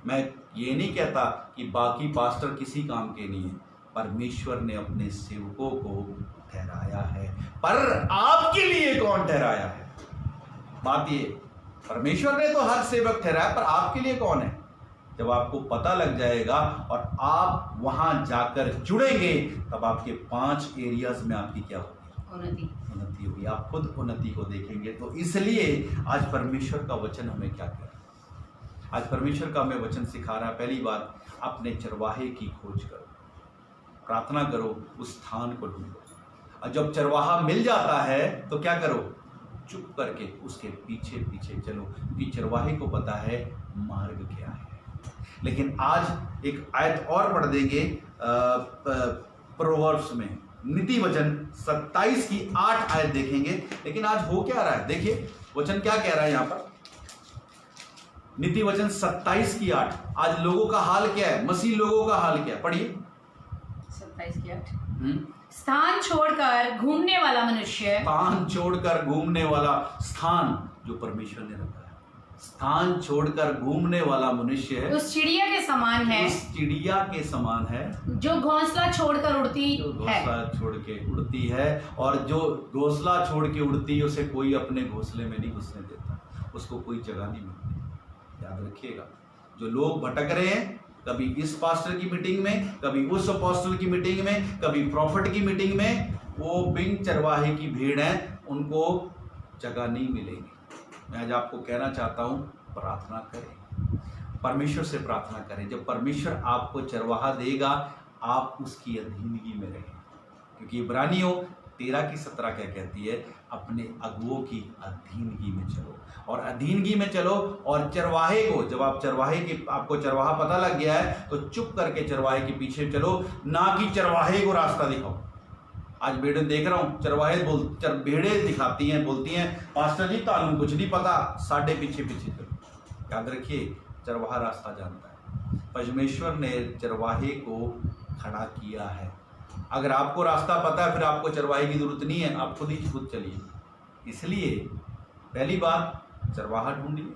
मैं ये नहीं कहता कि बाकी पास्टर किसी काम के नहीं है, परमेश्वर ने अपने सेवकों को ठहराया है। पर आपके लिए कौन ठहराया है? बात ये, परमेश्वर ने तो हर सेवक ठहराया, पर आपके लिए कौन है? जब आपको पता लग जाएगा और आप वहां जाकर जुड़ेंगे, तब आपके 5 एरियाज में आपकी क्या होगी? उन्नति होगी। आप खुद उन्नति को देखेंगे। तो इसलिए आज परमेश्वर का वचन हमें क्या कह रहा है? आज परमेश्वर का हमें वचन सिखा रहा है, पहली बात, अपने चरवाहे की खोज करो, प्रार्थना करो, उस स्थान को ढूंढो। और जब चरवाहा मिल जाता है तो क्या करो? चुप करके उसके पीछे पीछे चलो, क्योंकि चरवाहे को पता है मार्ग क्या है। लेकिन आज एक आयत और पढ़ देंगे प्रोवर्ब्स में, नीति वचन 27 की 8 आयत देखेंगे। लेकिन आज हो क्या रहा है? देखिए वचन क्या कह रहा है यहाँ पर, नीति वचन 27 की 8। आज लोगों का हाल क्या है? मसीह लोगों का हाल क्या है? पढ़िए 27 की 8। स्थान छोड़कर घूमने वाला मनुष्य, स्थान छोड़कर घूमने वाला स्थान जो परमेश्वर ने रखा है। स्थान छोड़कर घूमने वाला मनुष्य है उस चिड़िया के समान है, उस चिड़िया के समान है जो घोंसला छोड़कर उड़ती जो है। घोंसला छोड़ के उड़ती है, और जो घोंसला छोड़ के उड़ती है उसे कोई अपने घोंसले में नहीं घुसने देता, उसको कोई जगह नहीं मिलती। याद रखिएगा, जो लोग भटक रहे हैं, कभी इस पास्टर की मीटिंग में, कभी उस अपोस्टल की मीटिंग में, कभी प्रॉफिट की मीटिंग में, वो बिन चरवाहे की भीड़ है, उनको जगह नहीं मिलेगी। मैं आज आपको कहना चाहता हूँ, प्रार्थना करें, परमेश्वर से प्रार्थना करें। जब परमेश्वर आपको चरवाहा देगा, आप उसकी अधीनगी में रहें, क्योंकि इब्रानियों 13:17 क्या कहती है, अपने अगुओं की अधीनगी में चलो, और अधीनगी में चलो। और चरवाहे को, जब आप आपको चरवाहा पता लग गया है, तो चुप करके चरवाहे के पीछे चलो, ना कि चरवाहे को रास्ता दिखाओ। आज भेड़ें देख रहा हूँ, भेड़ें दिखाती हैं, बोलती हैं पास्टर जी तानू कुछ नहीं पता, साढ़े पीछे पीछे चलो। याद रखिए, चरवाहा रास्ता जानता है। परमेश्वर ने चरवाहे को खड़ा किया है। अगर आपको रास्ता पता है, फिर आपको चरवाहे की जरूरत नहीं है, आप खुद चलिए। इसलिए पहली बात, चरवाहा ढूंढिए,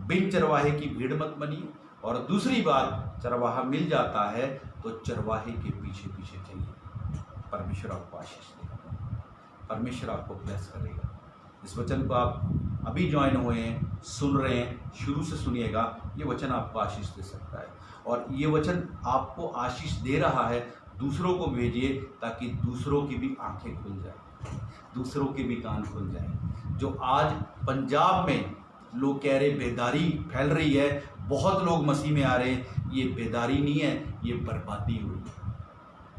बिन चरवाहे की भीड़ मत बनिए। और दूसरी बात, चरवाहा मिल जाता है तो चरवाहे के पीछे पीछे चलिए। परमेश्वर आपको आशीष देगा, परमेश्वर आपको ब्लेस करेगा। इस वचन को आप अभी ज्वाइन हुए हैं, सुन रहे हैं, शुरू से सुनिएगा। ये वचन आपको आशीष दे सकता है, और ये वचन आपको आशीष दे रहा है, दूसरों को भेजिए, ताकि दूसरों की भी आंखें खुल जाए, दूसरों के भी कान खुल जाए। जो आज पंजाब में लोग कह रहे बेदारी फैल रही है, बहुत लोग मसीह में आ रहे हैं, ये बेदारी नहीं है, ये बर्बादी हुई है।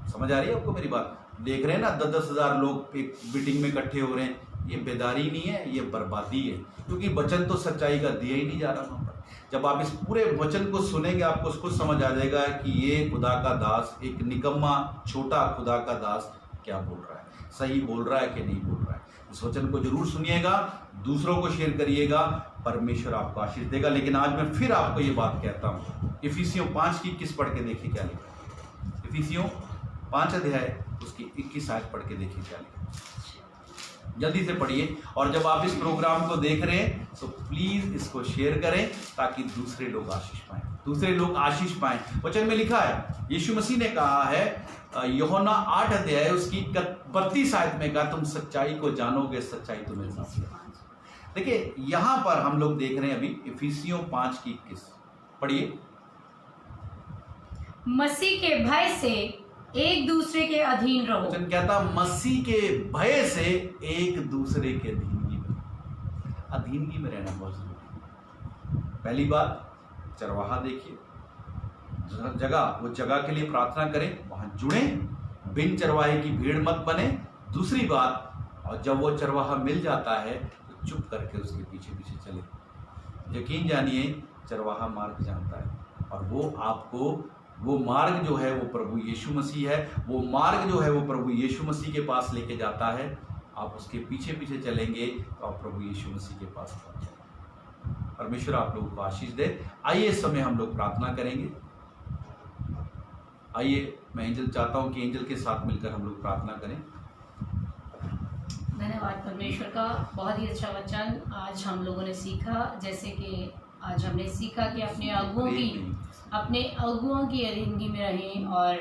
समझ आ रही है आपको मेरी बात? देख रहे हैं ना, 10-10 हज़ार लोग एक मीटिंग में इकट्ठे हो रहे हैं, ये बेदारी नहीं है, ये बर्बादी है, क्योंकि वचन तो सच्चाई का दिया ही नहीं जा रहा वहाँ पर। जब आप इस पूरे वचन को सुनेंगे, आपको खुद समझ आ जाएगा कि ये खुदा का दास, एक निकम्मा छोटा खुदा का दास क्या बोल रहा है, सही बोल रहा है कि नहीं बोल रहा है। इस वचन को जरूर सुनिएगा, दूसरों को शेयर करिएगा, परमेश्वर आपको आशीष देगा। लेकिन आज मैं फिर आपको ये बात कहता हूँ, इफिसियों 5:21 पढ़ के देखिए क्या लिखा है। इफिसियों 5 अध्याय उसकी 21 आयत पढ़ के देखिए क्या लिखा है। जल्दी से पढ़िए, और जब आप इस प्रोग्राम को देख रहे हैं तो प्लीज इसको शेयर करें, ताकि दूसरे लोग आशीष पाएं, दूसरे लोग आशीष पाएं। वचन में लिखा है, यीशु मसीह ने कहा है, यूहन्ना 8 अध्याय उसकी 32 आयत में कहा, तुम सच्चाई को जानोगे, सच्चाई तुम्हें जानेगी। देखिए, यहां पर हम लोग देख रहे हैं अभी इफिसियों 5:21 पढ़िए। मसीह के भय से एक दूसरे के अधीन रहो। वचन कहता, मसीह के भय से एक दूसरे के अधीनगी में रहना बहुत जरूरी है। पहली बात, चरवाहा देखिए, वो जगह के लिए प्रार्थना करें, वहां जुड़े, बिन चरवाहे की भीड़ मत बने। दूसरी बात, और जब वो चरवाहा मिल जाता है तो चुप करके उसके पीछे पीछे चले। यकीन जानिए, चरवाहा मार्ग जानता है, और वो आपको, वो मार्ग जो है वो प्रभु यीशु मसीह है, वो मार्ग जो है वो प्रभु यीशु मसीह के पास लेके जाता है। आप उसके पीछे पीछे चलेंगे तो आप प्रभु यीशु मसीह के पास पहुंच जाएंगे। परमेश्वर आप लोगों को आशीष दे। आइए इस समय हम लोग प्रार्थना करेंगे। आइए, मैं एंजल चाहता हूं कि एंजल के साथ मिलकर हम लोग प्रार्थना करें। धन्यवाद परमेश्वर का, बहुत ही अच्छा वचन आज हम लोगों ने सीखा। जैसे कि आज हमने सीखा कि अपने अगुओं की अधीनगी में रहें, और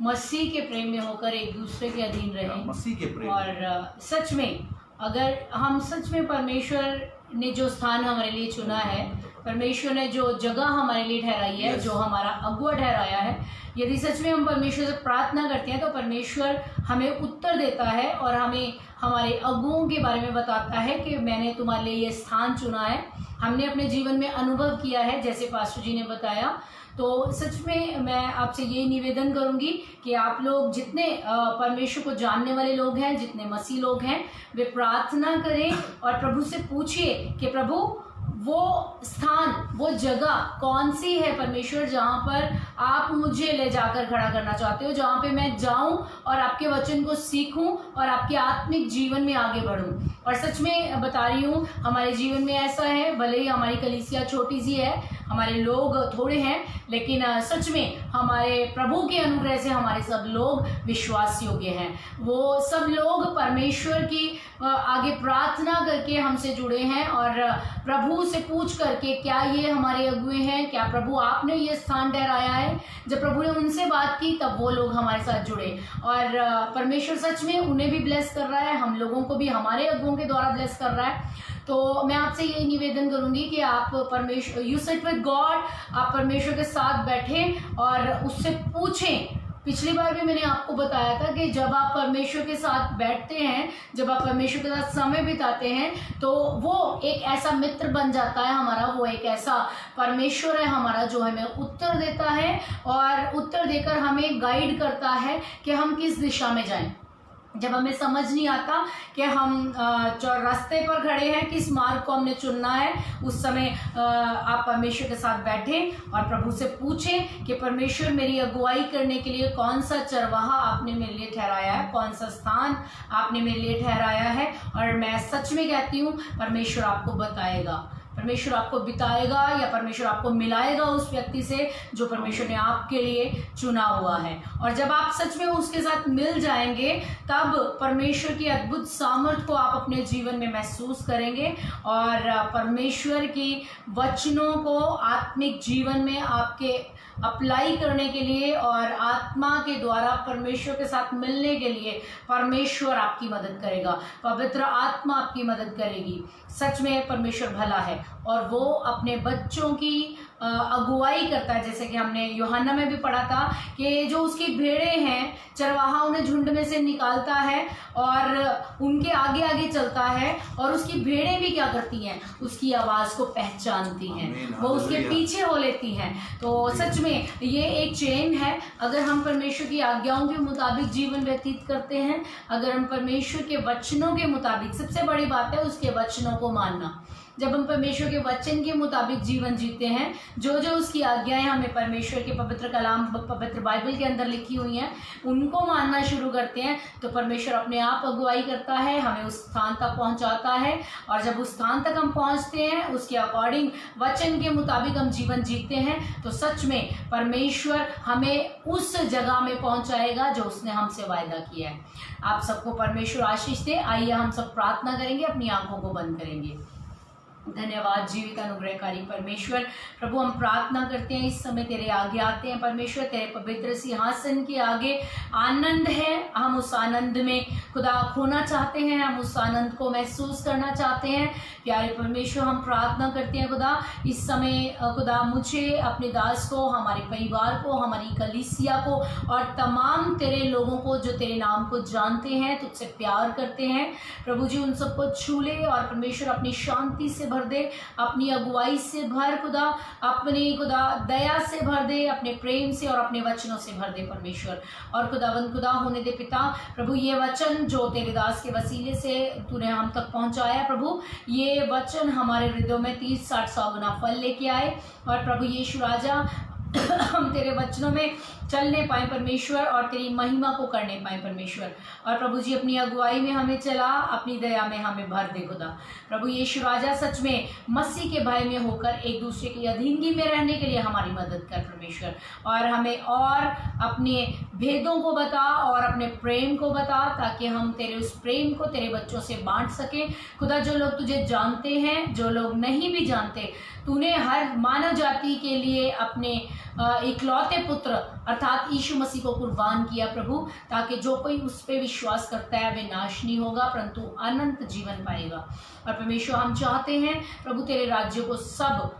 मसीह के प्रेम में होकर एक दूसरे के अधीन रहें, मसीह के प्रेम। और सच में, अगर हम सच में परमेश्वर ने जो स्थान हमारे लिए चुना है, परमेश्वर ने जो जगह हमारे लिए ठहराई है, जो हमारा अगुआ ठहराया है, यदि सच में हम परमेश्वर से प्रार्थना करते हैं तो परमेश्वर हमें उत्तर देता है, और हमें हमारे अगुओं के बारे में बताता है कि मैंने तुम्हारे लिए ये स्थान चुना है। हमने अपने जीवन में अनुभव किया है, जैसे पास्टर जी ने बताया। तो सच में मैं आपसे ये निवेदन करूंगी कि आप लोग जितने परमेश्वर को जानने वाले लोग हैं, जितने मसीह लोग हैं, वे प्रार्थना करें और प्रभु से पूछिए कि प्रभु वो स्थान, वो जगह कौन सी है परमेश्वर, जहाँ पर आप मुझे ले जाकर खड़ा करना चाहते हो, जहाँ पे मैं जाऊं और आपके वचन को सीखूं और आपके आत्मिक जीवन में आगे बढ़ूं। और सच में बता रही हूँ, हमारे जीवन में ऐसा है, भले ही हमारी कलीसिया छोटी सी है, हमारे लोग थोड़े हैं, लेकिन सच में हमारे प्रभु के अनुग्रह से हमारे सब लोग विश्वास योग्य हैं। वो सब लोग परमेश्वर की आगे प्रार्थना करके हमसे जुड़े हैं और प्रभु से पूछ करके क्या ये हमारे अगुए हैं, क्या प्रभु आपने ये स्थान ठहराया है। जब प्रभु ने उनसे बात की तब वो लोग हमारे साथ जुड़े और परमेश्वर सच में उन्हें भी ब्लेस कर रहा है, हम लोगों को भी हमारे अगुओं के द्वारा ब्लेस कर रहा है। तो मैं आपसे ये निवेदन करूंगी कि आप परमेश्वर, यू सिट विद गॉड, आप परमेश्वर के साथ बैठें और उससे पूछें। पिछली बार भी मैंने आपको बताया था कि जब आप परमेश्वर के साथ बैठते हैं, जब आप परमेश्वर के साथ समय बिताते हैं, तो वो एक ऐसा मित्र बन जाता है हमारा, वो एक ऐसा परमेश्वर है हमारा जो हमें उत्तर देता है और उत्तर देकर हमें गाइड करता है कि हम किस दिशा में जाएं। जब हमें समझ नहीं आता कि हम जो रास्ते पर खड़े हैं, किस मार्ग को हमने चुनना है, उस समय आप परमेश्वर के साथ बैठें और प्रभु से पूछें कि परमेश्वर मेरी अगुवाई करने के लिए कौन सा चरवाहा आपने मेरे लिए ठहराया है, कौन सा स्थान आपने मेरे लिए ठहराया है। और मैं सच में कहती हूँ परमेश्वर आपको बताएगा, परमेश्वर आपको बिताएगा या परमेश्वर आपको मिलाएगा उस व्यक्ति से जो परमेश्वर ने आपके लिए चुना हुआ है। और जब आप सच में उसके साथ मिल जाएंगे तब परमेश्वर की अद्भुत सामर्थ को आप अपने जीवन में महसूस करेंगे और परमेश्वर की वचनों को आत्मिक जीवन में आपके अप्लाई करने के लिए और आत्मा के द्वारा परमेश्वर के साथ मिलने के लिए परमेश्वर आपकी मदद करेगा, पवित्र आत्मा आपकी मदद करेगी। सच में परमेश्वर भला है और वो अपने बच्चों की अगुवाई करता है। जैसे कि हमने यूहन्ना में भी पढ़ा था कि जो उसकी भेड़ें हैं, चरवाहा उन्हें झुंड में से निकालता है और उनके आगे आगे चलता है और उसकी भेड़ें भी क्या करती हैं, उसकी आवाज़ को पहचानती हैं, वो उसके पीछे हो लेती हैं। तो सच में ये एक चेन है। अगर हम परमेश्वर की आज्ञाओं के मुताबिक जीवन व्यतीत करते हैं, अगर हम परमेश्वर के वचनों के मुताबिक, सबसे बड़ी बात है उसके वचनों को मानना। जब हम परमेश्वर के वचन के मुताबिक जीवन जीते हैं, जो जो उसकी आज्ञाएं हमें परमेश्वर के पवित्र कलाम, पवित्र बाइबल के अंदर लिखी हुई हैं, उनको मानना शुरू करते हैं, तो परमेश्वर अपने आप अगुवाई करता है, हमें उस स्थान तक पहुंचाता है। और जब उस स्थान तक हम पहुंचते हैं, उसके अकॉर्डिंग वचन के मुताबिक हम जीवन जीते हैं, तो सच में परमेश्वर हमें उस जगह में पहुंचाएगा जो उसने हमसे वायदा किया है। आप सबको परमेश्वर आशीष दे। आइए हम सब प्रार्थना करेंगे, अपनी आंखों को बंद करेंगे। धन्यवाद जीवित अनुग्रहकारी परमेश्वर, प्रभु हम प्रार्थना करते हैं, इस समय तेरे आगे आते हैं परमेश्वर, तेरे पवित्र सिंहासन के आगे आनंद है, हम उस आनंद में खुदा खोना चाहते हैं, हम उस आनंद को महसूस करना चाहते हैं। प्यारे परमेश्वर हम प्रार्थना करते हैं खुदा, इस समय खुदा मुझे, अपने दास को, हमारे परिवार को, हमारी कलीसिया को और तमाम तेरे लोगों को जो तेरे नाम को जानते हैं, तुझसे प्यार करते हैं, प्रभु जी उन सबको छू ले और परमेश्वर अपनी शांति से भर दे, अपनी अगुवाई से भर खुदा, अपनी खुदा दया से भर दे, अपने प्रेम से और अपने वचनों से भर दे परमेश्वर। और खुदावंद खुदा होने दे पिता, प्रभु ये वचन जो तेरे दास के वसीले से तूने हम तक पहुंचाया, प्रभु ये वचन हमारे हृदयों में 30, 60, 100 गुना फल लेके आए। और प्रभु यीशु राजा हम तेरे वचनों में चलने पाए परमेश्वर और तेरी महिमा को करने पाए परमेश्वर। और प्रभु जी अपनी अगुवाई में हमें चला, अपनी दया में हमें भर दे खुदा। प्रभु यीशु राजा सच में मसीह के भय में होकर एक दूसरे की अधीनगी में रहने के लिए हमारी मदद कर परमेश्वर, और हमें और अपने भेदों को बता और अपने प्रेम को बता, ताकि हम तेरे उस प्रेम को तेरे बच्चों से बांट सकें खुदा। जो लोग तुझे जानते हैं, जो लोग नहीं भी जानते, तूने हर मानव जाति के लिए अपने इकलौते पुत्र अर्थात यीशु मसीह को कुर्बान किया प्रभु, ताकि जो कोई उस पर विश्वास करता है वे नाश नहीं होगा परंतु अनंत जीवन पाएगा। और परमेश्वर हम चाहते हैं प्रभु तेरे राज्य को सब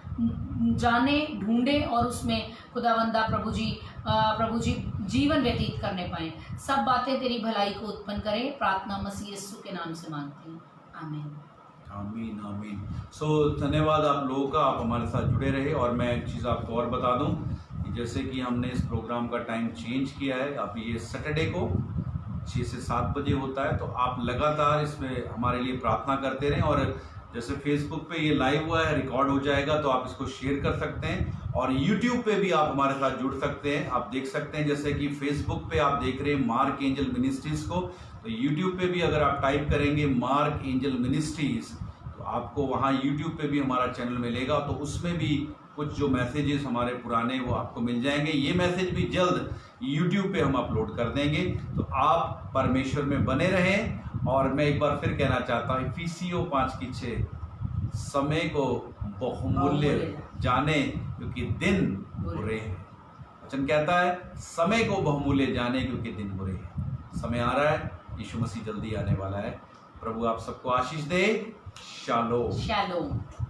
जाने, ढूंढे और उसमें खुदावंदा प्रभु जी जीवन व्यतीत करने पाए। सब बातें तेरी भलाई को उत्पन्न करें, प्रार्थना मसीह यीशु के नाम से मांगते हैं, आमीन आमीन आमीन। सो धन्यवाद आप लोगों का, आप हमारे साथ जुड़े रहे। और मैं एक चीज़ आपको और बता दूं कि जैसे कि हमने इस प्रोग्राम का टाइम चेंज किया है, अब ये सैटरडे को 6 से 7 बजे होता है, तो आप लगातार इसमें हमारे लिए प्रार्थना करते रहें। और जैसे फेसबुक पे ये लाइव हुआ है, रिकॉर्ड हो जाएगा, तो आप इसको शेयर कर सकते हैं। और यूट्यूब पे भी आप हमारे साथ जुड़ सकते हैं, आप देख सकते हैं। जैसे कि फेसबुक पे आप देख रहे हैं मार्क एंजल मिनिस्ट्रीज को, तो यूट्यूब पे भी अगर आप टाइप करेंगे मार्क एंजल मिनिस्ट्रीज, तो आपको वहाँ यूट्यूब पे भी हमारा चैनल मिलेगा, तो उसमें भी कुछ जो मैसेजेस हमारे पुराने वो आपको मिल जाएंगे। ये मैसेज भी जल्द YouTube पे हम अपलोड कर देंगे, तो आप परमेश्वर में बने रहें। और मैं एक बार फिर कहना चाहता हूँ, इफिसियों 5:6, समय को बहुमूल्य जाने क्योंकि दिन बुरे हैं। वचन कहता है समय को बहुमूल्य जाने क्योंकि दिन बुरे हैं। समय आ रहा है, यीशु मसीह जल्दी आने वाला है। प्रभु आप सबको आशीष दे। शालोम। शालोम।